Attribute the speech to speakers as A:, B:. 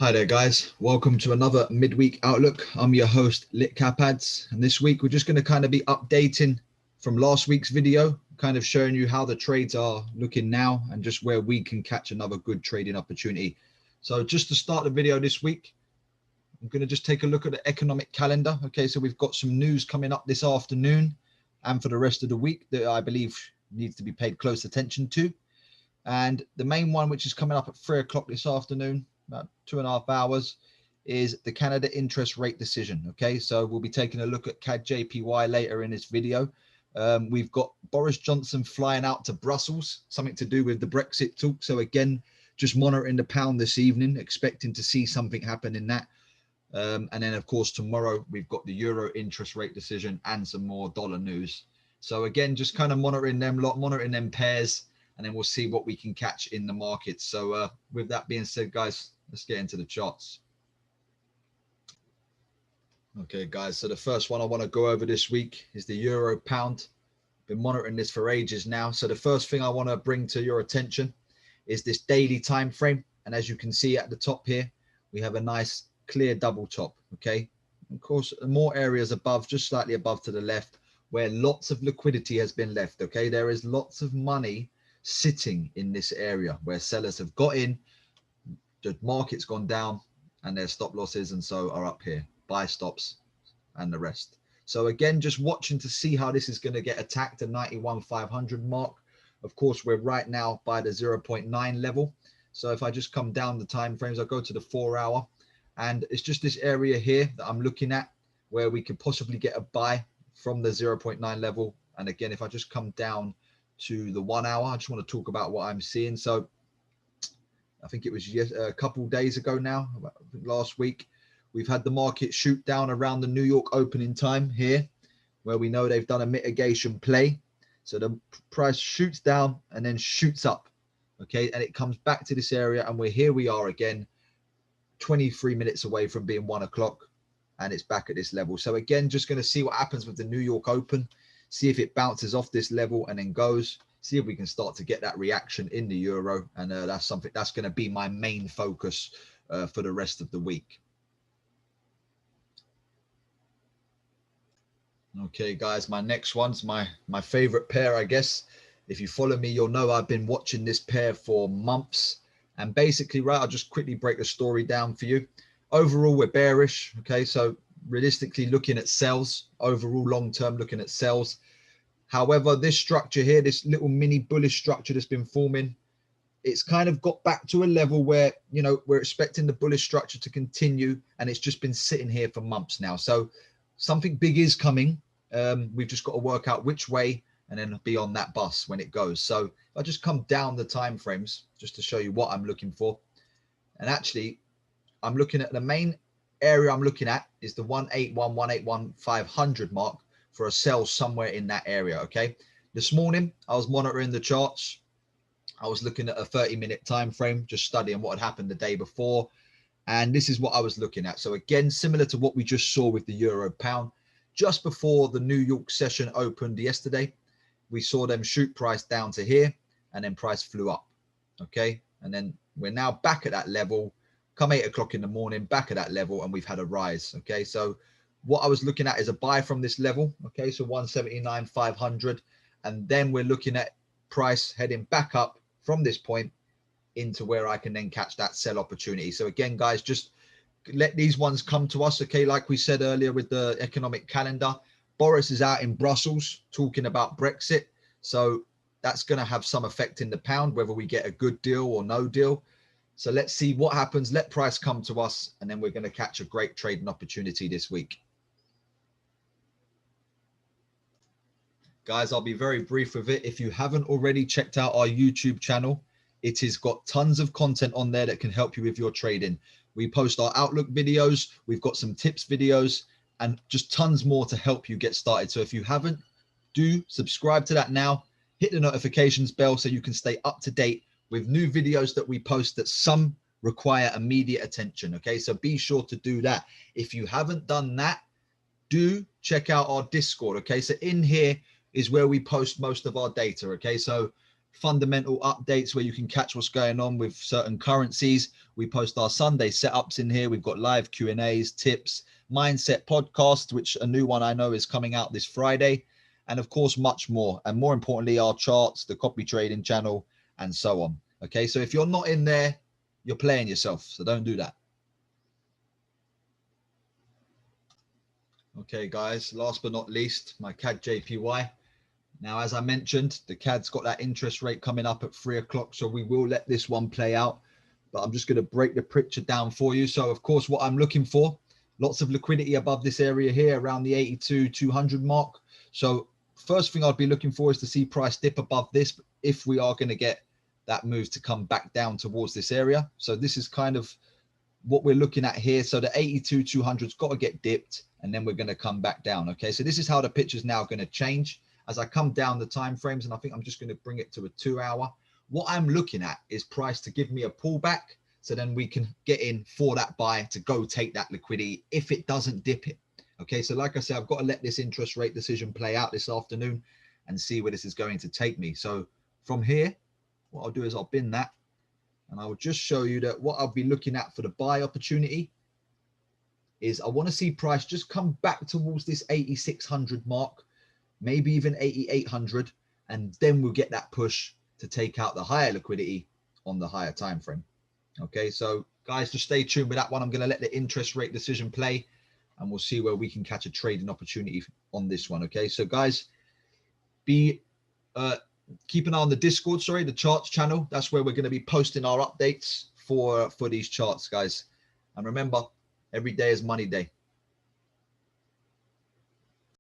A: Hi there guys, welcome to another midweek outlook. I'm your host CADJPY, and this week we're just going to kind of be updating from last week's video, kind of showing you how the trades are looking now and just where we can catch another good trading opportunity. So just to start the video this week, I'm going to just take a look at the economic calendar. Okay, so we've got some news coming up this afternoon and for the rest of the week that I believe needs to be paid close attention to. And the main one, which is coming up at 3 o'clock this afternoon, about 2.5 hours, is the Canada interest rate decision. Okay, so we'll be taking a look at CADJPY later in this video. We've got Boris Johnson flying out to Brussels, something to do with the Brexit talk. So again, just monitoring the pound this evening, expecting to see something happen in that. And then of course tomorrow we've got the euro interest rate decision and some more dollar news. So again, just kind of monitoring them pairs, and then we'll see what we can catch in the markets. So with that being said, guys, let's get into the charts. Okay, guys, so the first one I want to go over this week is the euro pound. Been monitoring this for ages now. So the first thing I want to bring to your attention is this daily time frame. And as you can see at the top here, we have a nice clear double top. Okay, of course, more areas above, just slightly above to the left, where lots of liquidity has been left. Okay, there is lots of money sitting in this area where sellers have got in, the market's gone down, and their stop losses and so are up here, buy stops and the rest. So again, just watching to see how this is going to get attacked at 91,500 mark. Of course, we're right now by the 0.9 level. So if I just come down the time frames, I'll go to the 4 hour, and it's just this area here that I'm looking at where we could possibly get a buy from the 0.9 level. And again, if I just come down to the 1 hour, I just want to talk about what I'm seeing. So I think it was a couple of days ago now, last week, we've had the market shoot down around the New York opening time here, where we know they've done a mitigation play. So the price shoots down and then shoots up. Okay, and it comes back to this area, and we are again 23 minutes away from being 1 o'clock, and it's back at this level. So again, just going to see what happens with the New York Open, see if it bounces off this level and then goes, see if we can start to get that reaction in the euro. And that's something that's going to be my main focus for the rest of the week. Okay, guys, my next one's my favorite pair, I guess. If you follow me, you'll know I've been watching this pair for months. And basically, right, I'll just quickly break the story down for you. Overall, we're bearish. Okay, so realistically looking at sells, overall long-term looking at sells. However, this structure here, this little mini bullish structure that's been forming, it's kind of got back to a level where, you know, we're expecting the bullish structure to continue, and it's just been sitting here for months now. So something big is coming. We've just got to work out which way and then be on that bus when it goes. So if I just come down the time frames just to show you what I'm looking for. And actually, I'm looking at the main area I'm looking at is the 181,500 mark for a sell somewhere in that area. Okay, this morning I was monitoring the charts. I was looking at a 30-minute time frame, just studying what had happened the day before, and this is what I was looking at. So again, similar to what we just saw with the euro pound, just before the New York session opened yesterday, we saw them shoot price down to here, and then price flew up. Okay, and then we're now back at that level come 8 o'clock in the morning, back at that level, and we've had a rise. Okay, so what I was looking at is a buy from this level. Okay, so 179,500, and then we're looking at price heading back up from this point into where I can then catch that sell opportunity. So again, guys, just let these ones come to us. Okay, like we said earlier with the economic calendar, Boris is out in Brussels talking about Brexit, so that's going to have some effect in the pound, whether we get a good deal or no deal. So let's see what happens. Let price come to us, and then we're going to catch a great trading opportunity this week. Guys, I'll be very brief with it. If you haven't already checked out our YouTube channel, it has got tons of content on there that can help you with your trading. We post our Outlook videos. We've got some tips videos and just tons more to help you get started. So if you haven't, do subscribe to that now. Hit the notifications bell so you can stay up to date with new videos that we post, that some require immediate attention. Okay, so be sure to do that. If you haven't done that, do check out our Discord. Okay, so in here is where we post most of our data. Okay, so fundamental updates where you can catch what's going on with certain currencies. We post our Sunday setups in here. We've got live Q&As, tips, mindset podcast, which a new one I know is coming out this Friday, and of course much more, and more importantly our charts, the copy trading channel, and so on. Okay, so if you're not in there, you're playing yourself, so don't do that. Okay guys, last but not least, my CADJPY. Now, as I mentioned, the CAD's got that interest rate coming up at 3 o'clock, so we will let this one play out. But I'm just going to break the picture down for you. So, of course, what I'm looking for, lots of liquidity above this area here, around the 82-200 mark. So, first thing I'd be looking for is to see price dip above this if we are going to get that move to come back down towards this area. So, this is kind of what we're looking at here. So, the 82-200's got to get dipped, and then we're going to come back down. Okay, so this is how the picture's now going to change. As I come down the time frames, and I think I'm just going to bring it to a 2 hour. What I'm looking at is price to give me a pullback, so then we can get in for that buy to go take that liquidity if it doesn't dip it. Okay, so like I said, I've got to let this interest rate decision play out this afternoon and see where this is going to take me. So from here, what I'll do is I'll bin that, and I will just show you that what I'll be looking at for the buy opportunity is I want to see price just come back towards this 8600 mark, maybe even 8800, and then we'll get that push to take out the higher liquidity on the higher time frame. Okay, so guys, just stay tuned with that one. I'm going to let the interest rate decision play, and we'll see where we can catch a trading opportunity on this one. Okay, so guys, keep an eye on the Discord, the charts channel. That's where we're going to be posting our updates for these charts, guys. And remember, every day is money day.